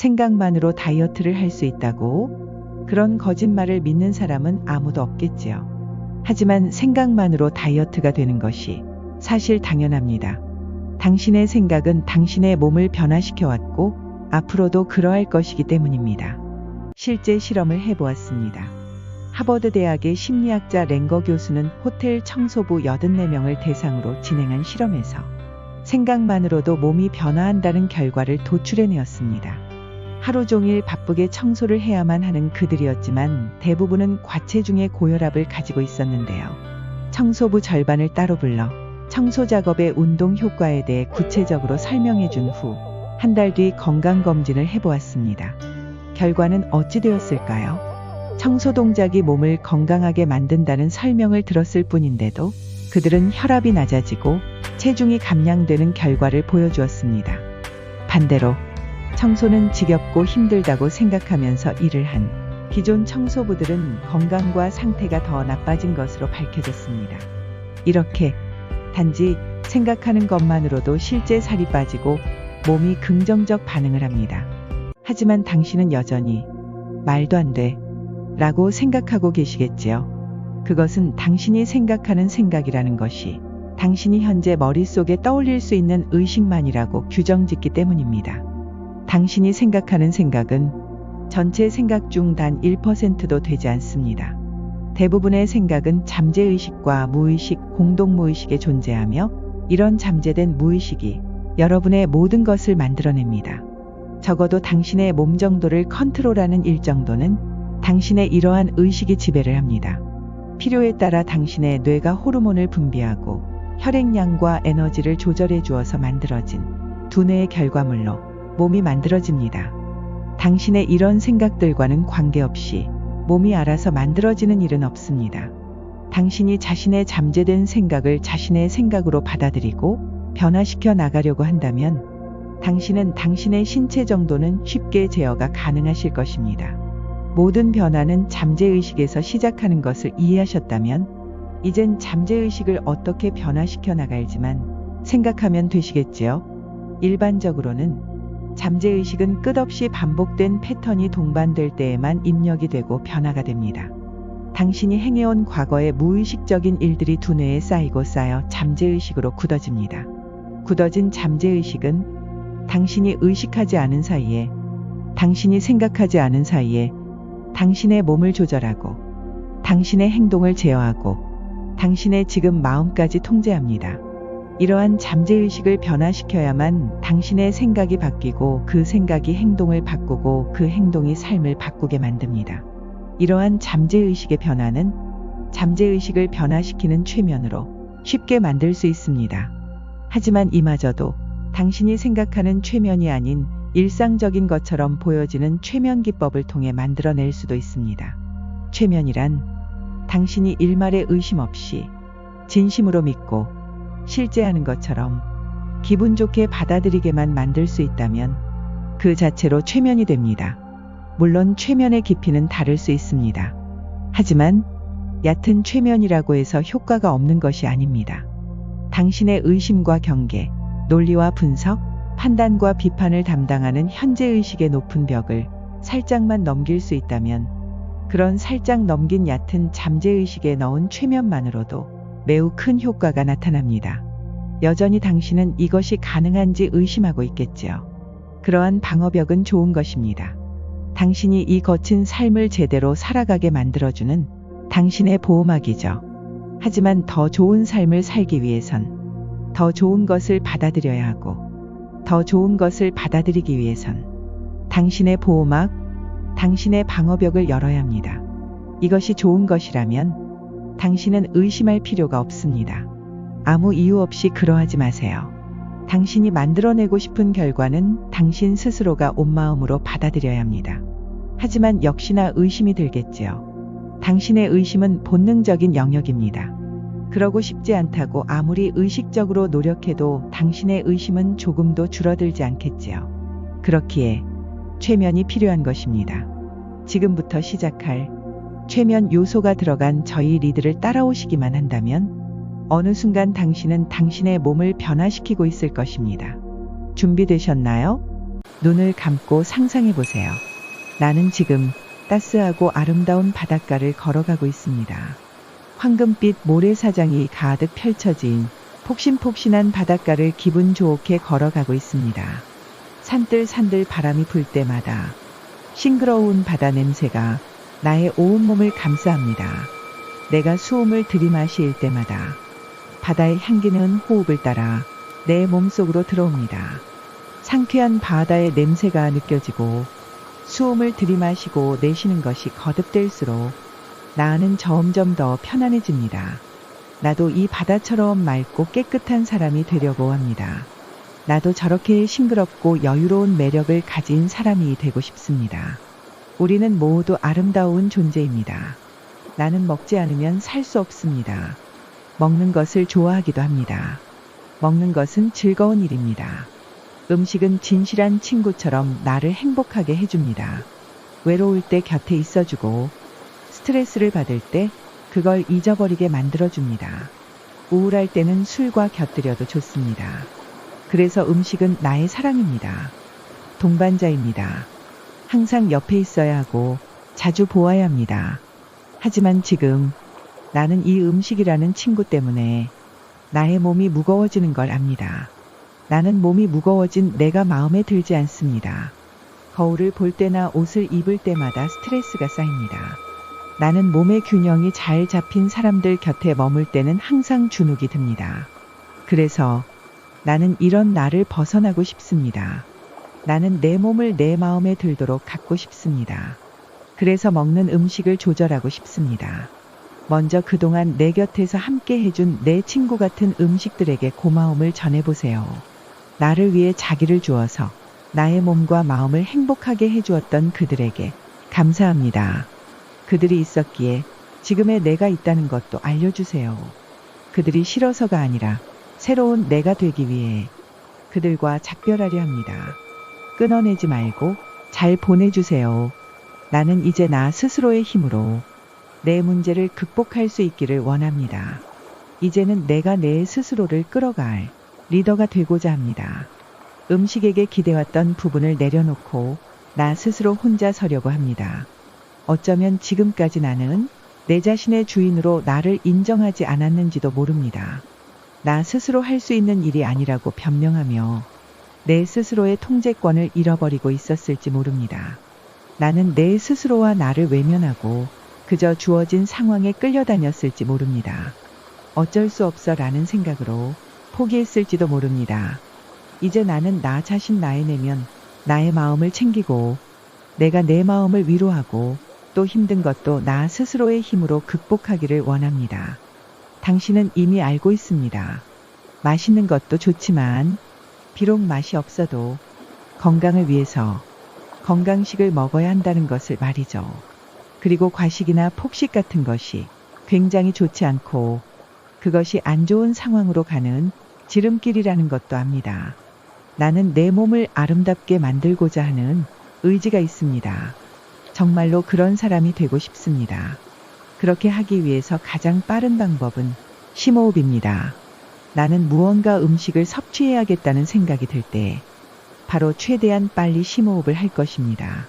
생각만으로 다이어트를 할 수 있다고? 그런 거짓말을 믿는 사람은 아무도 없겠지요. 하지만 생각만으로 다이어트가 되는 것이 사실 당연합니다. 당신의 생각은 당신의 몸을 변화시켜 왔고 앞으로도 그러할 것이기 때문입니다. 실제 실험을 해보았습니다. 하버드 대학의 심리학자 랭거 교수는 호텔 청소부 84명을 대상으로 진행한 실험에서 생각만으로도 몸이 변화한다는 결과를 도출해내었습니다. 하루 종일 바쁘게 청소를 해야만 하는 그들이었지만 대부분은 과체중의 고혈압을 가지고 있었는데요. 청소부 절반을 따로 불러 청소 작업의 운동 효과에 대해 구체적으로 설명해 준 후 한 달 뒤 건강검진을 해보았습니다. 결과는 어찌 되었을까요? 청소 동작이 몸을 건강하게 만든다는 설명을 들었을 뿐인데도 그들은 혈압이 낮아지고 체중이 감량되는 결과를 보여주었습니다. 반대로 청소는 지겹고 힘들다고 생각하면서 일을 한 기존 청소부들은 건강과 상태가 더 나빠진 것으로 밝혀졌습니다. 이렇게 단지 생각하는 것만으로도 실제 살이 빠지고 몸이 긍정적 반응을 합니다. 하지만 당신은 여전히 말도 안 돼 라고 생각하고 계시겠지요. 그것은 당신이 생각하는 생각이라는 것이 당신이 현재 머릿속에 떠올릴 수 있는 의식만이라고 규정짓기 때문입니다. 당신이 생각하는 생각은 전체 생각 중 단 1%도 되지 않습니다. 대부분의 생각은 잠재의식과 무의식, 공동무의식에 존재하며 이런 잠재된 무의식이 여러분의 모든 것을 만들어냅니다. 적어도 당신의 몸 정도를 컨트롤하는 일 정도는 당신의 이러한 의식이 지배를 합니다. 필요에 따라 당신의 뇌가 호르몬을 분비하고 혈액량과 에너지를 조절해 주어서 만들어진 두뇌의 결과물로 몸이 만들어집니다. 당신의 이런 생각들과는 관계없이 몸이 알아서 만들어지는 일은 없습니다. 당신이 자신의 잠재된 생각을 자신의 생각으로 받아들이고 변화시켜 나가려고 한다면 당신은 당신의 신체 정도는 쉽게 제어가 가능하실 것입니다. 모든 변화는 잠재의식에서 시작하는 것을 이해하셨다면 이젠 잠재의식을 어떻게 변화시켜 나갈지만 생각하면 되시겠지요? 일반적으로는 잠재의식은 끝없이 반복된 패턴이 동반될 때에만 입력이 되고 변화가 됩니다. 당신이 행해온 과거의 무의식적인 일들이 두뇌에 쌓이고 쌓여 잠재의식으로 굳어집니다. 굳어진 잠재의식은 당신이 의식하지 않은 사이에, 당신이 생각하지 않은 사이에 당신의 몸을 조절하고 당신의 행동을 제어하고 당신의 지금 마음까지 통제합니다. 이러한 잠재의식을 변화시켜야만 당신의 생각이 바뀌고 그 생각이 행동을 바꾸고 그 행동이 삶을 바꾸게 만듭니다. 이러한 잠재의식의 변화는 잠재의식을 변화시키는 최면으로 쉽게 만들 수 있습니다. 하지만 이마저도 당신이 생각하는 최면이 아닌 일상적인 것처럼 보여지는 최면 기법을 통해 만들어낼 수도 있습니다. 최면이란 당신이 일말의 의심 없이 진심으로 믿고 실제하는 것처럼 기분 좋게 받아들이게만 만들 수 있다면 그 자체로 최면이 됩니다. 물론 최면의 깊이는 다를 수 있습니다. 하지만 얕은 최면이라고 해서 효과가 없는 것이 아닙니다. 당신의 의심과 경계, 논리와 분석, 판단과 비판을 담당하는 현재의식의 높은 벽을 살짝만 넘길 수 있다면 그런 살짝 넘긴 얕은 잠재의식에 넣은 최면만으로도 매우 큰 효과가 나타납니다. 여전히 당신은 이것이 가능한지 의심하고 있겠지요. 그러한 방어벽은 좋은 것입니다. 당신이 이 거친 삶을 제대로 살아가게 만들어주는 당신의 보호막이죠. 하지만 더 좋은 삶을 살기 위해선 더 좋은 것을 받아들여야 하고 더 좋은 것을 받아들이기 위해선 당신의 보호막, 당신의 방어벽을 열어야 합니다. 이것이 좋은 것이라면 당신은 의심할 필요가 없습니다. 아무 이유 없이 그러하지 마세요. 당신이 만들어내고 싶은 결과는 당신 스스로가 온 마음으로 받아들여야 합니다. 하지만 역시나 의심이 들겠지요. 당신의 의심은 본능적인 영역입니다. 그러고 싶지 않다고 아무리 의식적으로 노력해도 당신의 의심은 조금도 줄어들지 않겠지요. 그렇기에 최면이 필요한 것입니다. 지금부터 시작할 최면 요소가 들어간 저희 리드를 따라오시기만 한다면 어느 순간 당신은 당신의 몸을 변화시키고 있을 것입니다. 준비되셨나요? 눈을 감고 상상해 보세요. 나는 지금 따스하고 아름다운 바닷가를 걸어가고 있습니다. 황금빛 모래사장이 가득 펼쳐진 폭신폭신한 바닷가를 기분 좋게 걸어가고 있습니다. 산들산들 바람이 불 때마다 싱그러운 바다 냄새가 나의 온몸을 감싸합니다. 내가 수음을 들이마실 때마다 바다의 향기는 호흡을 따라 내 몸속으로 들어옵니다. 상쾌한 바다의 냄새가 느껴지고 수음을 들이마시고 내쉬는 것이 거듭될수록 나는 점점 더 편안해집니다. 나도 이 바다처럼 맑고 깨끗한 사람이 되려고 합니다. 나도 저렇게 싱그럽고 여유로운 매력을 가진 사람이 되고 싶습니다. 우리는 모두 아름다운 존재입니다. 나는 먹지 않으면 살 수 없습니다. 먹는 것을 좋아하기도 합니다. 먹는 것은 즐거운 일입니다. 음식은 진실한 친구처럼 나를 행복하게 해줍니다. 외로울 때 곁에 있어주고 스트레스를 받을 때 그걸 잊어버리게 만들어줍니다. 우울할 때는 술과 곁들여도 좋습니다. 그래서 음식은 나의 사랑입니다. 동반자입니다. 항상 옆에 있어야 하고 자주 보아야 합니다. 하지만 지금 나는 이 음식이라는 친구 때문에 나의 몸이 무거워지는 걸 압니다. 나는 몸이 무거워진 내가 마음에 들지 않습니다. 거울을 볼 때나 옷을 입을 때마다 스트레스가 쌓입니다. 나는 몸의 균형이 잘 잡힌 사람들 곁에 머물 때는 항상 주눅이 듭니다. 그래서 나는 이런 나를 벗어나고 싶습니다. 나는 내 몸을 내 마음에 들도록 갖고 싶습니다. 그래서 먹는 음식을 조절하고 싶습니다. 먼저 그동안 내 곁에서 함께 해준 내 친구 같은 음식들에게 고마움을 전해보세요. 나를 위해 자기를 주어서 나의 몸과 마음을 행복하게 해주었던 그들에게 감사합니다. 그들이 있었기에 지금의 내가 있다는 것도 알려주세요. 그들이 싫어서가 아니라 새로운 내가 되기 위해 그들과 작별하려 합니다. 끊어내지 말고 잘 보내주세요. 나는 이제 나 스스로의 힘으로 내 문제를 극복할 수 있기를 원합니다. 이제는 내가 내 스스로를 끌어갈 리더가 되고자 합니다. 음식에게 기대왔던 부분을 내려놓고 나 스스로 혼자 서려고 합니다. 어쩌면 지금까지 나는 내 자신의 주인으로 나를 인정하지 않았는지도 모릅니다. 나 스스로 할 수 있는 일이 아니라고 변명하며 내 스스로의 통제권을 잃어버리고 있었을지 모릅니다. 나는 내 스스로와 나를 외면하고 그저 주어진 상황에 끌려다녔을지 모릅니다. 어쩔 수 없어 라는 생각으로 포기했을지도 모릅니다. 이제 나는 나 자신 나의 내면 나의 마음을 챙기고 내가 내 마음을 위로하고 또 힘든 것도 나 스스로의 힘으로 극복하기를 원합니다. 당신은 이미 알고 있습니다. 맛있는 것도 좋지만 비록 맛이 없어도 건강을 위해서 건강식을 먹어야 한다는 것을 말이죠. 그리고 과식이나 폭식 같은 것이 굉장히 좋지 않고 그것이 안 좋은 상황으로 가는 지름길이라는 것도 압니다. 나는 내 몸을 아름답게 만들고자 하는 의지가 있습니다. 정말로 그런 사람이 되고 싶습니다. 그렇게 하기 위해서 가장 빠른 방법은 심호흡입니다. 나는 무언가 음식을 섭취해야겠다는 생각이 들 때 바로 최대한 빨리 심호흡을 할 것입니다.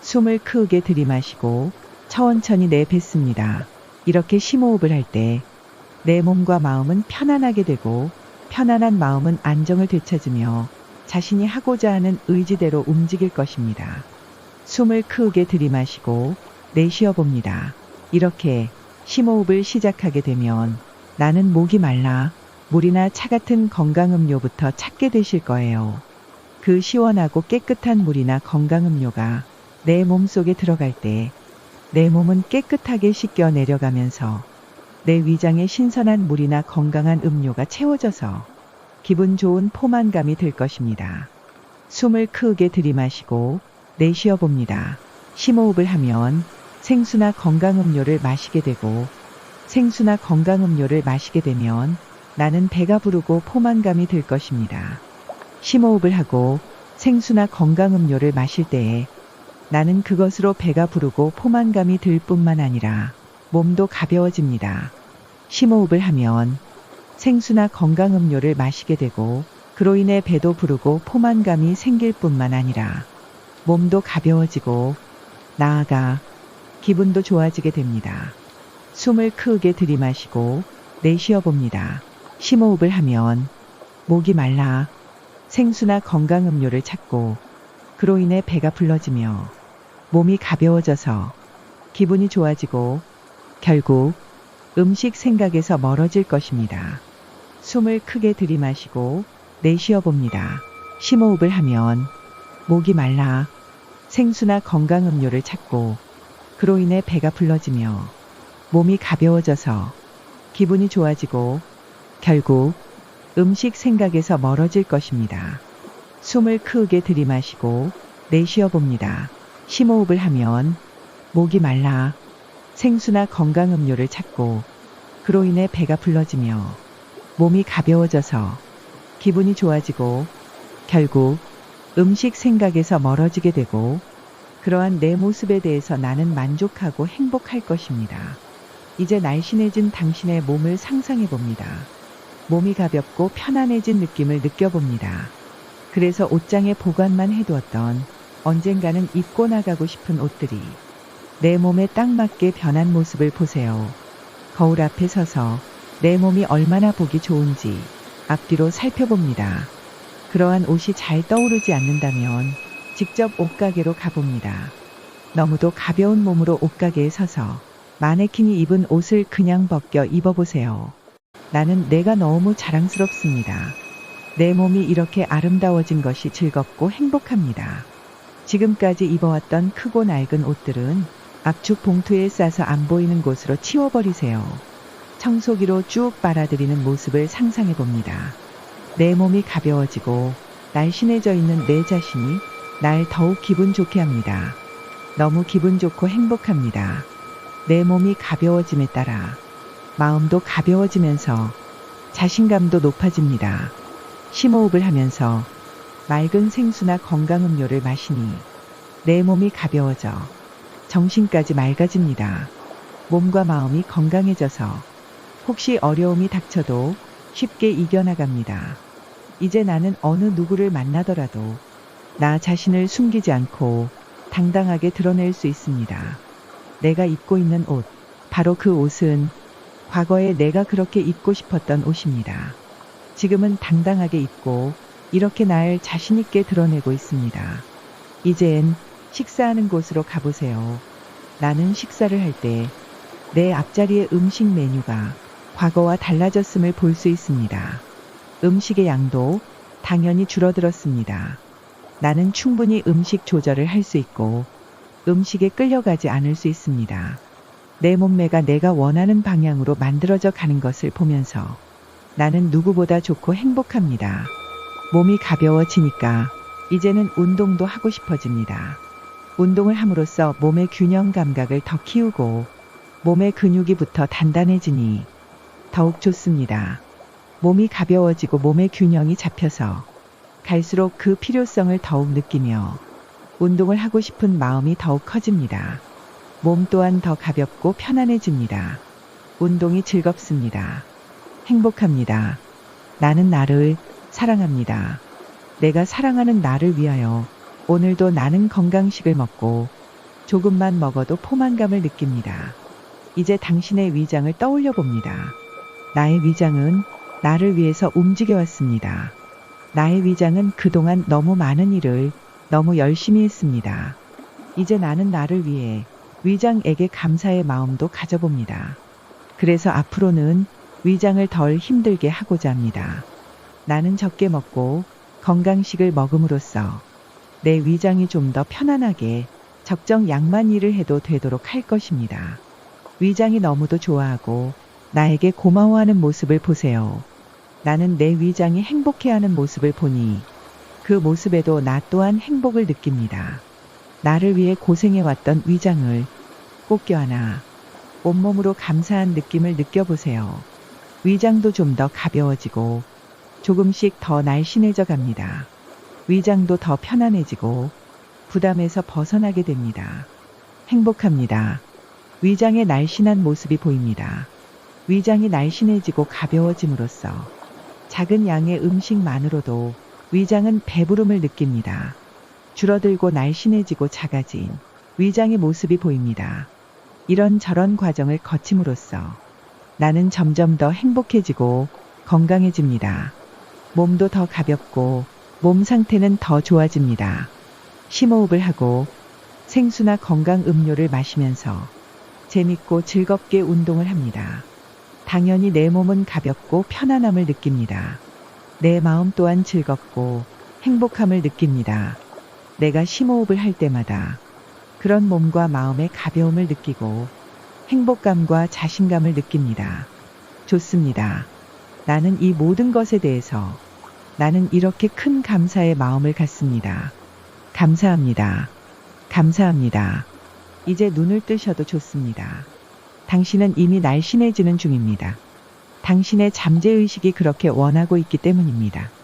숨을 크게 들이마시고 천천히 내뱉습니다. 이렇게 심호흡을 할 때 내 몸과 마음은 편안하게 되고 편안한 마음은 안정을 되찾으며 자신이 하고자 하는 의지대로 움직일 것입니다. 숨을 크게 들이마시고 내쉬어 봅니다. 이렇게 심호흡을 시작하게 되면 나는 목이 말라 물이나 차 같은 건강음료부터 찾게 되실 거예요. 그 시원하고 깨끗한 물이나 건강음료가 내 몸속에 들어갈 때 내 몸은 깨끗하게 씻겨 내려가면서 내 위장에 신선한 물이나 건강한 음료가 채워져서 기분 좋은 포만감이 들 것입니다. 숨을 크게 들이마시고 내쉬어 봅니다. 심호흡을 하면 생수나 건강음료를 마시게 되고 생수나 건강음료를 마시게 되면 나는 배가 부르고 포만감이 들 것입니다. 심호흡을 하고 생수나 건강음료를 마실 때에 나는 그것으로 배가 부르고 포만감이 들 뿐만 아니라 몸도 가벼워집니다. 심호흡을 하면 생수나 건강음료를 마시게 되고 그로 인해 배도 부르고 포만감이 생길 뿐만 아니라 몸도 가벼워지고 나아가 기분도 좋아지게 됩니다. 숨을 크게 들이마시고 내쉬어 봅니다. 심호흡을 하면 목이 말라 생수나 건강음료를 찾고 그로 인해 배가 불러지며 몸이 가벼워져서 기분이 좋아지고 결국 음식 생각에서 멀어질 것입니다. 숨을 크게 들이마시고 내쉬어 봅니다. 심호흡을 하면 목이 말라 생수나 건강음료를 찾고 그로 인해 배가 불러지며 몸이 가벼워져서 기분이 좋아지고 결국 음식 생각에서 멀어질 것입니다. 숨을 크게 들이마시고 내쉬어 봅니다. 심호흡을 하면 목이 말라 생수나 건강음료를 찾고 그로 인해 배가 불러지며 몸이 가벼워져서 기분이 좋아지고 결국 음식 생각에서 멀어지게 되고 그러한 내 모습에 대해서 나는 만족하고 행복할 것입니다. 이제 날씬해진 당신의 몸을 상상해 봅니다. 몸이 가볍고 편안해진 느낌을 느껴봅니다. 그래서 옷장에 보관만 해두었던 언젠가는 입고 나가고 싶은 옷들이 내 몸에 딱 맞게 변한 모습을 보세요. 거울 앞에 서서 내 몸이 얼마나 보기 좋은지 앞뒤로 살펴봅니다. 그러한 옷이 잘 떠오르지 않는다면 직접 옷가게로 가봅니다. 너무도 가벼운 몸으로 옷가게에 서서 마네킹이 입은 옷을 그냥 벗겨 입어보세요. 나는 내가 너무 자랑스럽습니다. 내 몸이 이렇게 아름다워진 것이 즐겁고 행복합니다. 지금까지 입어왔던 크고 낡은 옷들은 압축 봉투에 싸서 안 보이는 곳으로 치워버리세요. 청소기로 쭉 빨아들이는 모습을 상상해 봅니다. 내 몸이 가벼워지고 날씬해져 있는 내 자신이 날 더욱 기분 좋게 합니다. 너무 기분 좋고 행복합니다. 내 몸이 가벼워짐에 따라 마음도 가벼워지면서 자신감도 높아집니다. 심호흡을 하면서 맑은 생수나 건강음료를 마시니 내 몸이 가벼워져 정신까지 맑아집니다. 몸과 마음이 건강해져서 혹시 어려움이 닥쳐도 쉽게 이겨나갑니다. 이제 나는 어느 누구를 만나더라도 나 자신을 숨기지 않고 당당하게 드러낼 수 있습니다. 내가 입고 있는 옷, 바로 그 옷은 과거에 내가 그렇게 입고 싶었던 옷입니다. 지금은 당당하게 입고 이렇게 날 자신있게 드러내고 있습니다. 이젠 식사하는 곳으로 가보세요. 나는 식사를 할 때 내 앞자리의 음식 메뉴가 과거와 달라졌음을 볼 수 있습니다. 음식의 양도 당연히 줄어들었습니다. 나는 충분히 음식 조절을 할 수 있고 음식에 끌려가지 않을 수 있습니다. 내 몸매가 내가 원하는 방향으로 만들어져 가는 것을 보면서 나는 누구보다 좋고 행복합니다. 몸이 가벼워지니까 이제는 운동도 하고 싶어집니다. 운동을 함으로써 몸의 균형 감각을 더 키우고 몸의 근육이 붙어 단단해지니 더욱 좋습니다. 몸이 가벼워지고 몸의 균형이 잡혀서 갈수록 그 필요성을 더욱 느끼며 운동을 하고 싶은 마음이 더욱 커집니다. 몸 또한 더 가볍고 편안해집니다. 운동이 즐겁습니다. 행복합니다. 나는 나를 사랑합니다. 내가 사랑하는 나를 위하여 오늘도 나는 건강식을 먹고 조금만 먹어도 포만감을 느낍니다. 이제 당신의 위장을 떠올려 봅니다. 나의 위장은 나를 위해서 움직여 왔습니다. 나의 위장은 그동안 너무 많은 일을 너무 열심히 했습니다. 이제 나는 나를 위해 위장에게 감사의 마음도 가져봅니다. 그래서 앞으로는 위장을 덜 힘들게 하고자 합니다. 나는 적게 먹고 건강식을 먹음으로써 내 위장이 좀 더 편안하게 적정 양만 일을 해도 되도록 할 것입니다. 위장이 너무도 좋아하고 나에게 고마워하는 모습을 보세요. 나는 내 위장이 행복해하는 모습을 보니 그 모습에도 나 또한 행복을 느낍니다. 나를 위해 고생해왔던 위장을 꼭 껴안아 온몸으로 감사한 느낌을 느껴보세요. 위장도 좀 더 가벼워지고 조금씩 더 날씬해져 갑니다. 위장도 더 편안해지고 부담에서 벗어나게 됩니다. 행복합니다. 위장의 날씬한 모습이 보입니다. 위장이 날씬해지고 가벼워짐으로써 작은 양의 음식만으로도 위장은 배부름을 느낍니다. 줄어들고 날씬해지고 작아진 위장의 모습이 보입니다. 이런저런 과정을 거침으로써 나는 점점 더 행복해지고 건강해집니다. 몸도 더 가볍고 몸 상태는 더 좋아집니다. 심호흡을 하고 생수나 건강 음료를 마시면서 재밌고 즐겁게 운동을 합니다. 당연히 내 몸은 가볍고 편안함을 느낍니다. 내 마음 또한 즐겁고 행복함을 느낍니다. 내가 심호흡을 할 때마다 그런 몸과 마음의 가벼움을 느끼고 행복감과 자신감을 느낍니다. 좋습니다. 나는 이 모든 것에 대해서 나는 이렇게 큰 감사의 마음을 갖습니다. 감사합니다. 감사합니다. 이제 눈을 뜨셔도 좋습니다. 당신은 이미 날씬해지는 중입니다. 당신의 잠재의식이 그렇게 원하고 있기 때문입니다.